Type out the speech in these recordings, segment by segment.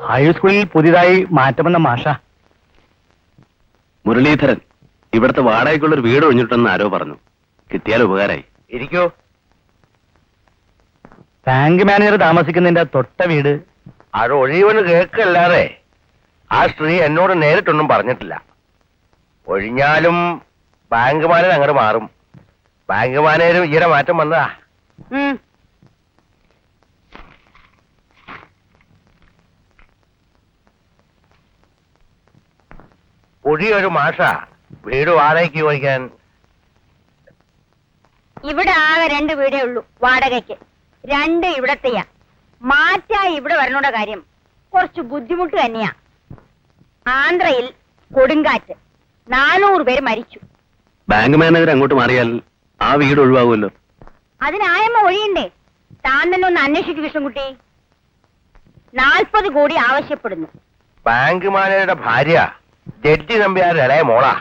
ഹൈസ്കൂളിൽ പുതിയതായി മാറ്റം വന്ന മാഷ. മുരളീധരൻ ഇവിടുത്തെ വാടകയ്ക്കുള്ളൊരു വീട് ഒഴിഞ്ഞിട്ടെന്ന് ആരോ പറഞ്ഞു. കിട്ടിയാൽ ഉപകാരമായി. ഇരിക്കൂ. ബാങ്ക് മാനേജർ താമസിക്കുന്നതിന്റെ തൊട്ട വീട്. അത് ഒഴിവെന്ന് കേൾക്കല്ലാതെ ആ സ്ത്രീ എന്നോട് നേരിട്ടൊന്നും പറഞ്ഞിട്ടില്ല. ഒഴിഞ്ഞാലും ബാങ്ക് മാനേജർ അങ്ങോട്ട് മാറും. ബാങ്ക് മാനേജരും ഈയിടെ മാറ്റം വന്നതാ. പുതിയൊരു മാഷ വീട് വാടകയ്ക്ക് ചോദിക്കാൻ. ഇവിടെ ആകെ 2 വീടേ ഉള്ളൂ വാടകയ്ക്ക്. 2 ഇവിടത്തെയാ. മാറ്റായി ഇവിടെ വരണോടെ കാര്യം കുറച്ച് ബുദ്ധിമുട്ട് തന്നെയാ. ആന്ധ്രയിൽ കൊടുങ്കാറ്റ് 400 പേര് മരിച്ചു. ബാങ്ക് മാനേജർ അങ്ങോട്ട് മാറിയാൽ ആ വീട് ഒഴിവാകുമല്ലോ. അതിനായമ്മ ഒഴിയണ്ടേ? താൻ തന്നെ ഒന്ന് അന്വേഷിച്ചു കൃഷ്ണൻകുട്ടി. 40 കോടി ആവശ്യപ്പെടുന്നു. ബാങ്ക് മാനേജറുടെ ഭാര്യ ജഡ്ജി നമ്പ്യാരുടെ ഇളയ മോളാ.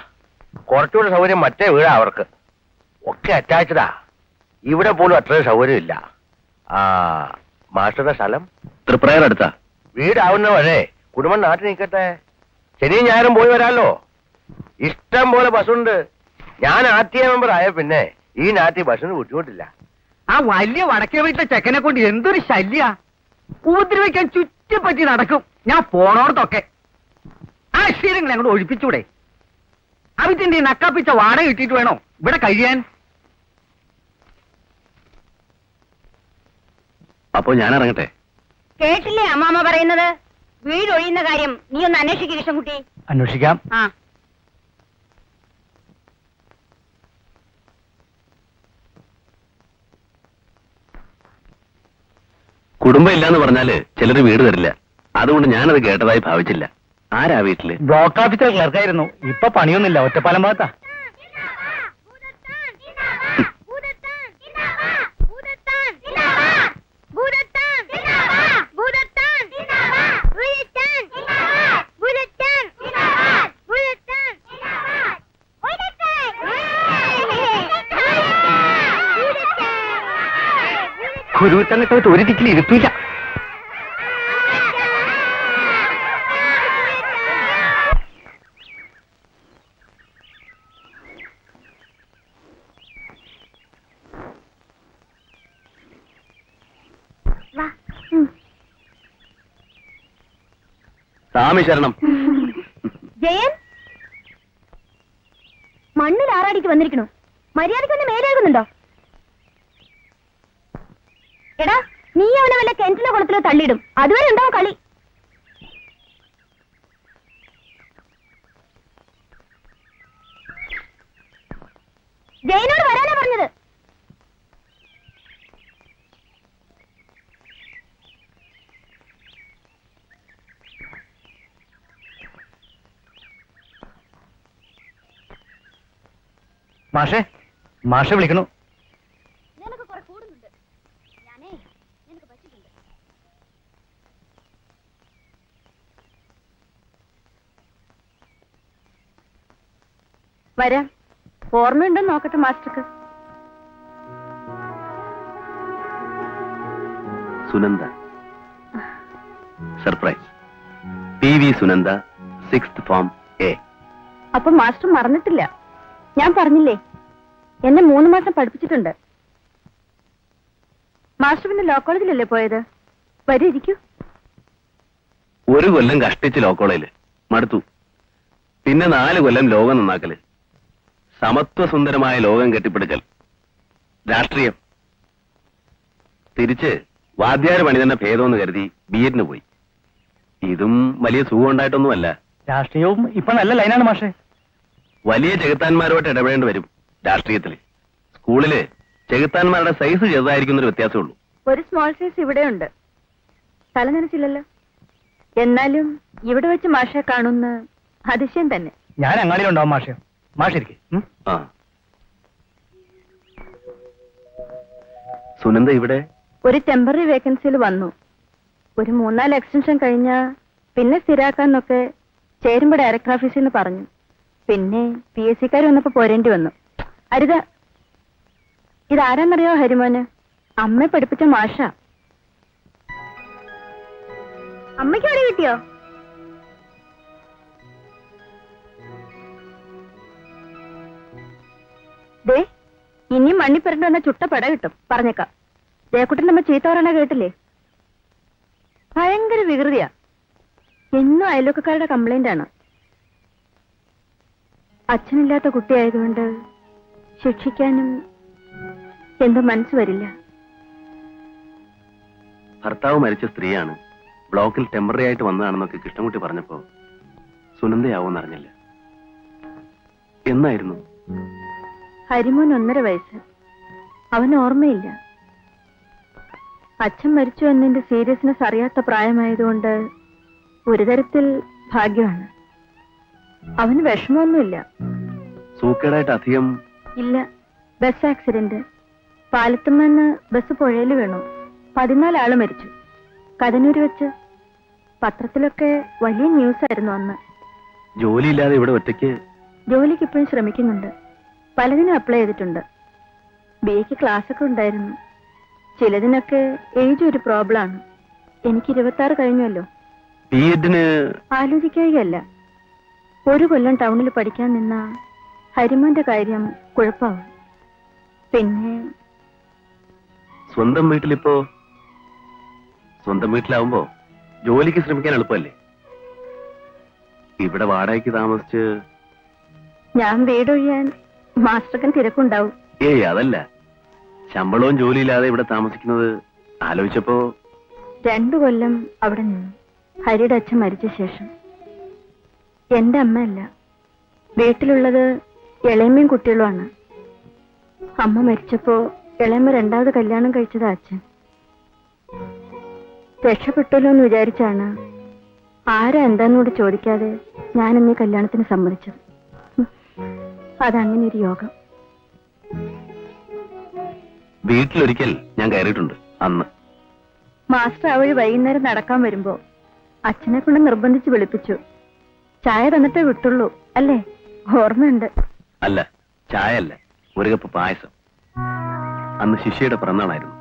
കുറച്ചുകൂടെ സൗകര്യം മറ്റേ വീടാ അവർക്ക്. ഒക്കെ അറ്റാച്ചഡാ. ഇവിടെ പോലും അത്രയും സൗകര്യമില്ല. ആ മാസ്റ്ററുടെ സ്ഥലം തൃപ്രയർ അടുത്താ. വീടാവുന്ന വരെ കുടുംബം നാട്ടിൽ നിൽക്കട്ടെ. ശനിയും ഞായറും പോയി വരാമല്ലോ. ഇഷ്ടം പോലെ ബസ്സുണ്ട്. ഞാൻ ആർടിഐ മെമ്പർ ആയ പിന്നെ ഈ നാട്ടിൽ ബസ്സിന് ബുദ്ധിമുട്ടില്ല. ആ വലിയ വടക്കേ വീട്ടിലെ ചെക്കനെ കൊണ്ട് എന്തൊരു ശല്യ. ഉപദ്രവിക്കാൻ ചുറ്റിപ്പറ്റി നടക്കും. ഞാൻ പോണോടത്തൊക്കെ ആ ശീലങ്ങളെ അങ്ങോട്ട് ഒഴിപ്പിച്ചൂടെ? അവത്തിന്റെ നക്കാപ്പിച്ച വാടക കിട്ടിയിട്ട് വേണോ ഇവിടെ കഴിയാൻ? അപ്പോ ഞാൻ ഇറങ്ങട്ടെ. കേട്ടില്ലേ അമ്മാമ്മ പറയുന്നത്? വീട് ഒഴിയുന്ന കാര്യം നീ ഒന്ന് അന്വേഷിക്കുക കൃഷ്ണൻകുട്ടി. അന്വേഷിക്കാം. ആ കുടുംബം ഇല്ലാന്ന് പറഞ്ഞാല് ചിലര് വീട് തരില്ല. അതുകൊണ്ട് ഞാനത് കേട്ടതായി ഭാവിച്ചില്ല. ആരാ വീട്ടില്? ബ്ലോക്ക് ഓഫീസർ ക്ലർക്കായിരുന്നു. ഇപ്പൊ പണിയൊന്നുമില്ല. ഒറ്റപ്പാലം ഭാഗത്താ. ഗുരുത്തന്നിട്ട് ഒരു ദിക്കിൽ ഇരുത്തില്ല. സ്വാമി ശരണം. ജയൻ മണ്ണിൽ ആറാടിക്ക് വന്നിരിക്കണു. മര്യാദയ്ക്കൊന്ന് മേലേകുന്നുണ്ടോ? എടാ നീ അവനെ വല്ല കിണറ്റിലോ കുളത്തിലോ തള്ളിയിടും. അതുവരെ ഉണ്ടാവും കളി. ജയനോട് വരാനാ പറഞ്ഞത്. മാഷെ, മാഷെ വിളിക്കണു. നിനക്ക് കുറെ കൂടുന്നുണ്ട്. ഞാനേ നിനക്ക് പറ്റിട്ടുണ്ട്. വരാം. ഓർമ്മയുണ്ടെന്ന് നോക്കട്ടെ മാസ്റ്റർക്ക്. Sunanda. Surprise. PV Sunanda, 6th form A. അപ്പൊ മാസ്റ്റർ മറന്നിട്ടില്ല. ഞാൻ പറഞ്ഞില്ലേ എന്നെ 3 മാസം പഠിപ്പിച്ചിട്ടുണ്ട്. മാസ്റ്റർ പിന്നെ ലോ കോളേജിലല്ലേ പോയത്? വരൂ, ഇരിക്കൂ. ഒരു കൊല്ലം കഷ്ടിച്ച് ലോ കോളേജില് മടുത്തു. പിന്നെ 4 കൊല്ലം ലോകം നന്നാക്കല്, സമത്വസുന്ദരമായ ലോകം കെട്ടിപ്പിടിക്കൽ, രാഷ്ട്രീയം. തിരിച്ച് വാദ്യാര് പണി തന്നെ ഭേദമെന്ന് കരുതി B.Ed പോയി. ഇതും വലിയ സുഖം ഉണ്ടായിട്ടൊന്നുമല്ല. രാഷ്ട്രീയവും ഇപ്പൊ നല്ല ലൈനാണ് മാഷെ. വലിയ ചെകുത്താന്മാരുമായിട്ട് ഇടപെടേണ്ടി വരും രാഷ്ട്രീയത്തില്. സ്കൂളില് ചെകുത്താന്മാരുടെ സൈസ് ചെറുതായിരിക്കുന്നൊരു വ്യത്യാസമേ ഉള്ളൂ. ഒരു സ്മോൾ സൈസ് ഇവിടെയുണ്ട്. തല നനച്ചില്ലല്ലോ. എന്നാലും ഇവിടെ വെച്ച് മാഷെ കാണുന്ന അതിശയം തന്നെ. ഞാൻ അങ്ങാടിയിലുണ്ടാവും മാഷെ. മാഷിരിക്കെ. ആ സുനന്ദ ഇവിടെ ഒരു ടെമ്പററി വേക്കൻസിയിൽ വന്നു. ഒരു 3-4 എക്സ്റ്റൻഷൻ കഴിഞ്ഞാ പിന്നെ സ്ഥിരാക്കാന്നൊക്കെ ചേരുമ്പോ ഡയറക്ടർ ഓഫീസിൽ നിന്ന് പറഞ്ഞു. പിന്നെ PSC-ക്കാർ വന്നപ്പോ പോരേണ്ടി വന്നു. അരുത, ഇതാരാന്നറിയോ ഹരിമോന്? അമ്മയെ പഠിപ്പിച്ച മാഷ. അമ്മയ്ക്ക് അവിടെ കിട്ടിയോ? ദേ, ഇനി മണ്ണിപ്പരണ്ട് വന്ന ചുട്ട പട കിട്ടും, പറഞ്ഞേക്കാം. ദേക്കുട്ടൻ നമ്മ ചീത്ത പറയണ കേട്ടില്ലേ? ഭയങ്കര വികൃതിയാ. എന്നും അയൽവക്കക്കാരുടെ കംപ്ലൈന്റ് ആണ്. അച്ഛനില്ലാത്ത കുട്ടിയായതുകൊണ്ട് ശിക്ഷിക്കാനും എന്തോ മനസ്സ് വരില്ല. ഭർത്താവ് മരിച്ച സ്ത്രീയാണ്, ബ്ലോക്കിൽ ടെമ്പററി ആയിട്ട് വന്നതാണെന്നൊക്കെ കൃഷ്ണൻകുട്ടി പറഞ്ഞപ്പോ സുനന്ദയാവോന്ന് അറിഞ്ഞില്ല. എന്നായിരുന്നു? ഹരിമോൻ 1.5 വയസ്സ്. അവന് ഓർമ്മയില്ല. അച്ഛൻ മരിച്ചു എന്നതിന്റെ സീരിയസ്നെസ് അറിയാത്ത പ്രായമായതുകൊണ്ട് ഒരു തരത്തിൽ ഭാഗ്യമാണ്. അവന് വിഷമമൊന്നുമില്ല. സൂക്കേടായിട്ട് അധികം? ഇല്ല. Bus accident. പാലത്തുമെന്ന് ബസ് പുഴയിൽ വീണു. 14 ആള് മരിച്ചു. കടന്നൂര് വെച്ച്. പത്രത്തിലൊക്കെ വലിയ ന്യൂസ് ആയിരുന്നു അന്ന്. ജോലിയില്ലാതെ ഇവിടെ ഒറ്റയ്ക്ക്? ജോലിക്ക് ഇപ്പോഴും ശ്രമിക്കുന്നുണ്ട്. പലതിനും അപ്ലൈ ചെയ്തിട്ടുണ്ട്. BA ക്ലാസ് ഒക്കെ ഉണ്ടായിരുന്നു. ചിലതിനൊക്കെ ഏജ് ഒരു പ്രോബ്ലം ആണ്. എനിക്ക് 26 കഴിഞ്ഞല്ലോ. ബിഎഡിന് ആലോചിക്കുകയല്ല. 1 കൊല്ലം ടൗണിൽ പഠിക്കാൻ നിന്ന ഹരിമോന്റെ കാര്യം കുഴപ്പമാവും. പിന്നെ സ്വന്തം വീട്ടിലാവുമ്പോ ജോലിക്ക് ശ്രമിക്കാൻ എളുപ്പമല്ലേ? ഇവിടെ വാടകയ്ക്ക് താമസിച്ച് ഞാൻ വീടൊഴിയാൻ മാസ്റ്റർക്കൻ തിരക്കുണ്ടാവും. ഏയ് അതല്ല, ശമ്പളവും ജോലിയില്ലാതെ ഇവിടെ താമസിക്കുന്നത് ആലോചിച്ചപ്പോ. 2 കൊല്ലം അവിടെ നിന്നു. ഹരിയുടെ അച്ഛൻ മരിച്ച ശേഷം. എന്റെ അമ്മയല്ല, വീട്ടിലുള്ളത് ഇളയമ്മയും കുട്ടികളുമാണ്. അമ്മ മരിച്ചപ്പോ ഇളയമ്മ 2ാമത് കല്യാണം കഴിച്ചത് അച്ഛൻ. രക്ഷപ്പെട്ടല്ലോ എന്ന് വിചാരിച്ചാണ് ആരാ എന്താന്നോട് ചോദിക്കാതെ ഞാൻ ഇന്ന് ഈ കല്യാണത്തിന് സമ്മതിച്ചത്. അതങ്ങനെ ഒരു യോഗം. വീട്ടിലൊരിക്കൽ ഞാൻ കയറിയിട്ടുണ്ട് അന്ന്. മാസ്റ്റർ ആ വഴി വൈകുന്നേരം നടക്കാൻ വരുമ്പോ അച്ഛനെ കൊണ്ട് നിർബന്ധിച്ച് വിളിപ്പിച്ചു. ചായ തന്നിട്ടേ വിട്ടുള്ളൂ അല്ലേ? ഓർമ്മയുണ്ട്. അല്ല, ചായ അല്ല, ഒരു കപ്പ് പായസം. അന്ന് ശിഷ്യയുടെ പിറന്നാളായിരുന്നു.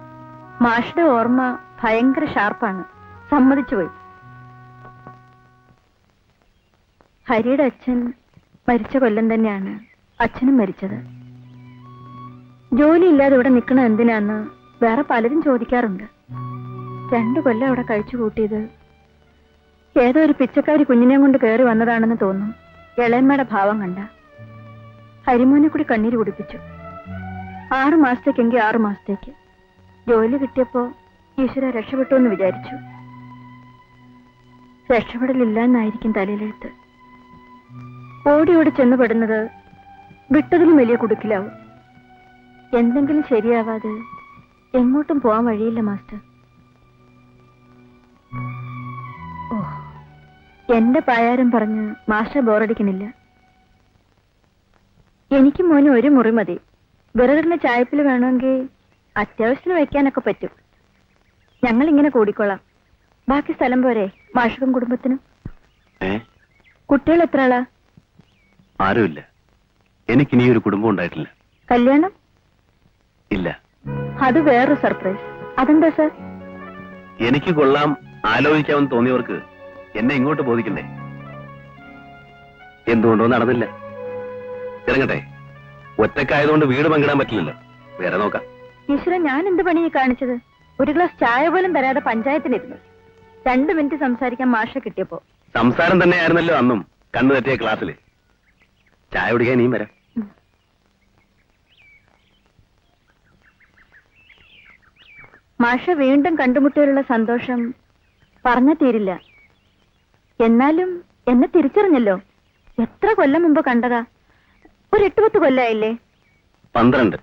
മാഷിന്റെ ഓർമ്മ ഭയങ്കര ഷാർപ്പാണ്. സമ്മതിച്ചുപോയി. ഹരിയുടെ അച്ഛൻ മരിച്ച കൊല്ലം തന്നെയാണ് അച്ഛനും മരിച്ചത്. ജോലിയില്ലാതെ ഇവിടെ നിൽക്കണ എന്തിനാന്ന് വേറെ പലരും ചോദിക്കാറുണ്ട്. 2 കൊല്ലം അവിടെ കഴിച്ചു കൂട്ടിയത് ഏതോ ഒരു പിച്ചക്കാരി കുഞ്ഞിനെ കൊണ്ട് കയറി വന്നതാണെന്ന് തോന്നും. ഇളയമ്മയുടെ ഭാവം കണ്ട ഹരിമോനെ കൂടി കണ്ണീര് കുടിപ്പിച്ചു. 6 മാസത്തേക്കെങ്കിൽ 6 മാസത്തേക്ക്. ജോലി കിട്ടിയപ്പോ ഈശ്വര രക്ഷപ്പെട്ടു എന്ന് വിചാരിച്ചു. രക്ഷപ്പെടലില്ല എന്നായിരിക്കും തലയിലെഴുത്ത്. ഓടി ഓടി ചെന്ന് പെടുന്നത് വിട്ടതിലും വലിയ കുടുക്കിലാവും. എന്തെങ്കിലും ശരിയാവാതെ എങ്ങോട്ടും പോവാൻ വഴിയില്ല മാസ്റ്റർ. ഓ, എന്റെ പായാരം പറഞ്ഞ് മാസ്റ്റർ ബോറടിക്കണില്ല. എനിക്ക് മോന് 1 മുറി മതി. വിറകിടുന്ന ചായപ്പിൽ വേണമെങ്കിൽ അത്യാവശ്യത്തിന് വെക്കാനൊക്കെ പറ്റും. ഞങ്ങൾ ഇങ്ങനെ കൂടിക്കൊള്ളാം. ബാക്കി സ്ഥലം പോരെ മാഷക്കും കുടുംബത്തിനും? കുട്ടികൾ എത്ര ആളാ? ആരുമില്ല. എനിക്കിനി ഒരു കുടുംബം ഉണ്ടായിട്ടില്ല. കല്യാണം ഇല്ല. അത് വേറൊരു സർപ്രൈസ്. അതെന്താ സർ? എനിക്ക് കൊള്ളാം ആലോചിക്കാമെന്ന് തോന്നിയവർക്ക് എന്നെ ഇങ്ങോട്ട് ബോധിക്കണ്ടേ? എന്തുകൊണ്ടോ നടന്നില്ല. ഇറങ്ങട്ടെ. ഒറ്റക്കായതുകൊണ്ട് വീട് പങ്കിടാൻ പറ്റില്ലല്ലോ. വേറെ നോക്കാം. ഈശ്വരൻ, ഞാൻ എന്ത് പണിയെ കാണിച്ചത്? ഒരു ഗ്ലാസ് ചായ പോലും തരാതെ പഞ്ചായത്തിനിരുന്നു. 2 മിനിറ്റ് സംസാരിക്കാൻ മാഷ കിട്ടിയപ്പോ. സംസാരം തന്നെയായിരുന്നല്ലോ അന്നും കണ്ണു തെറ്റിയ ക്ലാസ്സില്. ചായ കുടിക്കാൻ നീ വരാം. മാഷ വീണ്ടും കണ്ടുമുട്ടിയുള്ള സന്തോഷം പറഞ്ഞ തീരില്ല. എന്നാലും എന്നെ തിരിച്ചറിഞ്ഞല്ലോ. എത്ര കൊല്ലം മുമ്പ് കണ്ടതാ? ഒരു 8-10 കൊല്ലായില്ലേ? 12.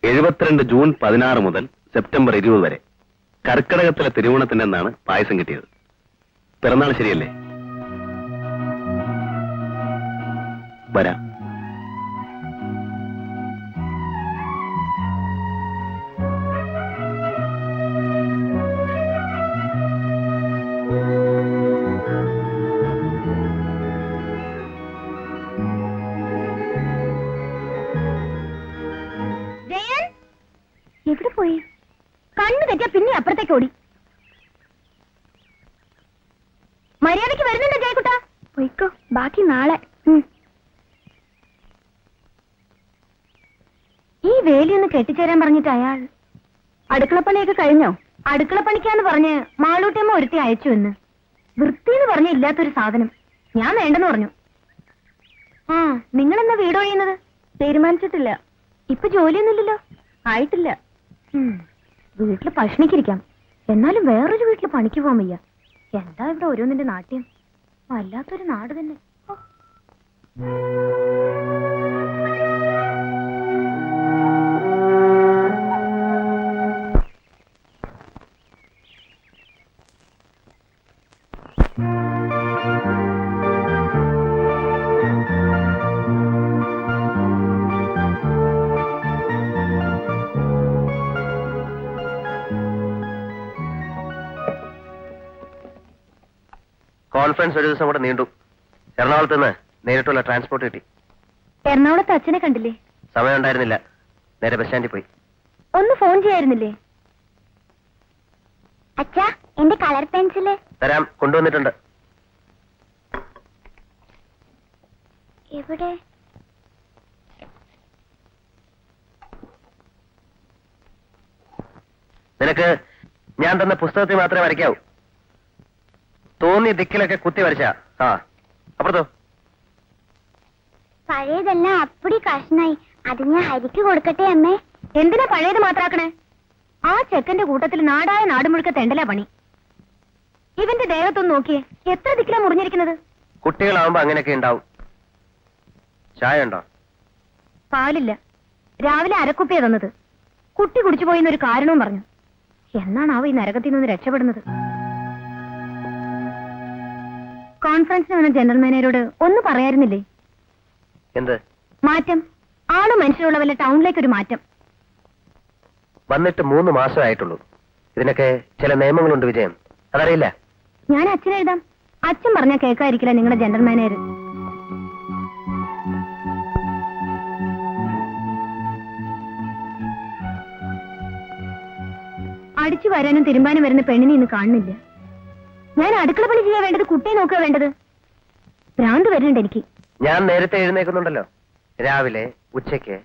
72 ജൂൺ 16 മുതൽ സെപ്റ്റംബർ 20 വരെ കർക്കിടകത്തിലെ തിരുവോണത്തിനെന്നാണ് പായസം കിട്ടിയത്. പിറന്നാൾ ശരിയല്ലേ? വരാം. എവിടെ പോയി? കണ്ണു തെറ്റാ പിന്നെ അപ്പുറത്തേക്ക് ഓടി. മര്യാദയ്ക്ക് വരുന്നുണ്ടോ ജയക്കുട്ടാ? പോയിക്കോ, ബാക്കി നാളെ. ഈ വേലിയൊന്ന് കെട്ടിച്ചേരാൻ പറഞ്ഞിട്ട് അയാൾ അടുക്കളപ്പണിയൊക്കെ കഴിഞ്ഞോ? അടുക്കളപ്പണിക്കാന്ന് പറഞ്ഞ് മാളൂട്ടിയമ്മ ഒരുത്തി അയച്ചു എന്ന്. വൃത്തിന്ന് പറഞ്ഞ ഇല്ലാത്തൊരു സാധനം. ഞാൻ വേണ്ടെന്ന് പറഞ്ഞു. ആ, നിങ്ങളെന്നാ വീട് ഒഴിയുന്നത്? തീരുമാനിച്ചിട്ടില്ല. ഇപ്പൊ ജോലിയൊന്നുമില്ലല്ലോ? ആയിട്ടില്ല. വീട്ടില് പഷ്ണിക്കിരിക്കാം, എന്നാലും വേറൊരു വീട്ടില് പണിക്ക് പോകാൻ വയ്യ. എന്താ ഇവിടെ ഓരോന്നിന്റെ നാട്യം? വല്ലാത്തൊരു നാട് തന്നെ. കോൺഫറൻസ് ഒരു ദിവസം കൂടെ നീണ്ടു. എറണാകുളത്ത് നിന്ന് നേരിട്ടുള്ള ട്രാൻസ്പോർട്ട് കിട്ടി. എറണാകുളത്ത് അച്ഛനെ കണ്ടില്ലേ? സമയം ഉണ്ടായിരുന്നില്ല, നേരെ ബസ് സ്റ്റാൻഡിൽ പോയി. ഒന്ന് ഫോൺ ചെയ്യായിരുന്നില്ലേ? അച്ഛാ, എന്റെ കളർ പെൻസില് തരാം, കൊണ്ടുവന്നിട്ടുണ്ട്. എവിടെ? നിനക്ക് ഞാൻ തന്ന പുസ്തകത്തിൽ മാത്രമേ വരയ്ക്കാവൂ. തോന്നി ദിക്കിലൊക്കെ കുത്തി വരച്ച. ആ, അപ്പുറത്തോ? പഴയതെല്ലാം അപ്പടി കഷ്ണായി. അത് ഞാൻ ഹരിക്ക് കൊടുക്കട്ടെ അമ്മേ. എന്തിനാ പഴയത് മാത്രാക്കണേ? ആ ചെക്കന്റെ കൂട്ടത്തിൽ നാടായ നാടുമുഴുക്ക തെണ്ടലാ പണി. ഇവന്റെ ദേഹത്തൊന്ന് നോക്കിയേ, എത്ര ദിക്കിലാ മുറിഞ്ഞിരിക്കുന്നത്. കുട്ടികളാവുമ്പോ അങ്ങനെയൊക്കെ ഉണ്ടാവും. ചായ ഉണ്ടോ? പാലില്ല. രാവിലെ അരക്കുപ്പിയാ തന്നത്. കുട്ടി കുടിച്ചു പോയിന്നൊരു കാരണവും പറഞ്ഞു. എന്നാണാവോ ഈ നരകത്തിൽ നിന്ന് രക്ഷപ്പെടുന്നത്? കോൺഫറൻസിന് വന്ന ജനറൽ മാനേജരോട് ഒന്ന് പറയായിരുന്നില്ലേ? എന്ത് മാറ്റം? ആള് മനുഷ്യരുള്ള വല്ല ടൗണിലേക്ക് ഒരു മാറ്റം. വന്നിട്ട് 3 മാസമായിട്ടുള്ളൂ. ഇതിനൊക്കെ ചില നിയമങ്ങളുണ്ട് വിജയം, അതറിയില്ല. ഞാൻ അച്ഛനെ എഴുതാം. അച്ഛൻ പറഞ്ഞാൽ കേൾക്കാതിരിക്കില്ല നിങ്ങളുടെ ജനറൽ മാനേജർ. അടിച്ചു വരാനും തിരുമ്പാനും വരുന്ന പെണ്ണിനെ ഇന്ന് കാണുന്നില്ല. ഞാൻ അടുക്കള പണി ചെയ്യാൻ വേണ്ടത് കുട്ടിയെ നോക്കുക വേണ്ടത്. ഭ്രാന്ത് വരുന്നുണ്ട് എനിക്ക്. ഞാൻ നേരത്തെ എഴുന്നേക്കുന്നുണ്ടല്ലോ. രാവിലെ ഉച്ചയ്ക്ക്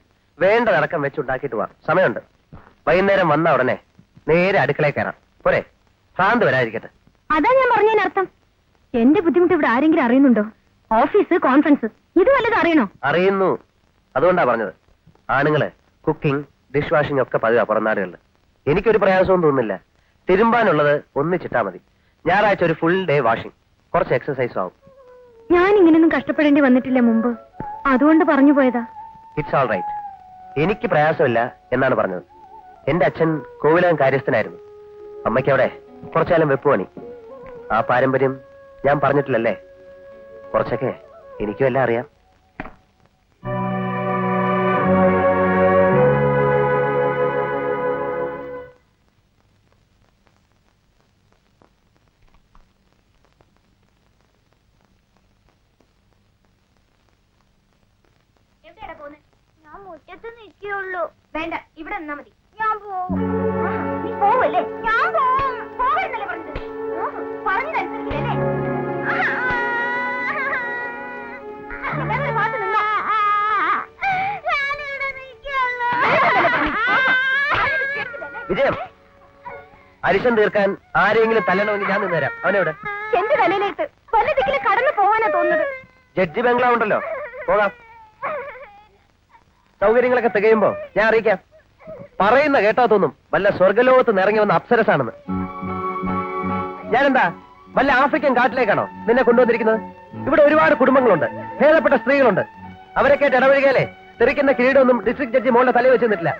വേണ്ടതടക്കം വെച്ചുണ്ടാക്കിയിട്ട് പോവാം. സമയമുണ്ട്. വൈകുന്നേരം വന്ന ഉടനെ നേരെ അടുക്കളയിൽ കയറാം. പോരെ? ഭ്രാന്ത് വരാതിരിക്കട്ടെ. അതാ ഞാൻ പറഞ്ഞതിനർത്ഥം. എന്റെ ബുദ്ധിമുട്ട് ഇവിടെ ആരെങ്കിലും അറിയുന്നുണ്ടോ? ഓഫീസ്, കോൺഫറൻസ്, ഇത് വല്ലതും അറിയണോ? അറിയുന്നു, അതുകൊണ്ടാ പറഞ്ഞത്. ആണുങ്ങള് കുക്കിംഗ്, ഡിഷ് വാഷിംഗ് ഒക്കെ പതിവാ പുറം നാടുകളിൽ. എനിക്കൊരു പ്രയാസവും തോന്നുന്നില്ല. തിരുമ്പാനുള്ളത് ഒന്നിച്ചിട്ടാ മതി. ഞായറാഴ്ച ഒരു ഫുൾ ഡേ വാഷിംഗ്, കുറച്ച് എക്സസൈസും ആവും. ഞാൻ ഇങ്ങനെയൊന്നും കഷ്ടപ്പെടേണ്ടി വന്നിട്ടില്ല മുമ്പ്, അതുകൊണ്ട് പറഞ്ഞു പോയതാ. It's all right. എനിക്ക് പ്രയാസമില്ല എന്നാണ് പറഞ്ഞത്. എന്റെ അച്ഛൻ കോവിലകം കാര്യസ്ഥനായിരുന്നു. അമ്മയ്ക്ക് അവിടെ കുറച്ചാലും വെപ്പ് പണി. ആ പാരമ്പര്യം ഞാൻ പറഞ്ഞിട്ടില്ലല്ലേ. കുറച്ചൊക്കെ എനിക്കും എല്ലാം അറിയാം. ഞാൻ മുറ്റത്ത് നിൽക്കുള്ളൂ. വേണ്ട, ഇവിടെ നിന്നാ മതി. ഞാൻ പോവും. നീ പോവല്ലേ? ഞാൻ പോവെന്നല്ലേ പറഞ്ഞത്? പറഞ്ഞതനുസരിക്കില്ലല്ലേ? വിജയം, അരിശം തീർക്കാൻ ആരെങ്കിലും തല്ലണമെങ്കിൽ ഞാൻ നിന്നുതരാം. അവനെവിടെ? എന്റെ തലയിലേക്ക് വല്ല ദിക്കില് കടന്നു പോവാനാ തോന്നുന്നത്. ജഡ്ജി ബംഗ്ലാവ് ഉണ്ടല്ലോ, പോകാം. സൗകര്യങ്ങളൊക്കെ തികയുമ്പോ ഞാൻ അറിയിക്കാം. പറയുന്ന കേട്ടാ തോന്നും വല്ല സ്വർഗലോകത്ത് നിറങ്ങി വന്ന അപ്സരസാണെന്ന്. ഞാനെന്താ വല്ല ആഫ്രിക്കൻ കാട്ടിലേക്കാണോ നിന്നെ കൊണ്ടുവന്നിരിക്കുന്നത്? ഇവിടെ ഒരുപാട് കുടുംബങ്ങളുണ്ട്, ഭേദപ്പെട്ട സ്ത്രീകളുണ്ട്. അവരൊക്കെ ഇടപഴകിയാലേ തെറിക്കുന്ന കിരീടമൊന്നും ഡിസ്ട്രിക്ട് ജഡ്ജി മോളുടെ തലയിൽ വെച്ച് നിന്നിട്ടില്ല.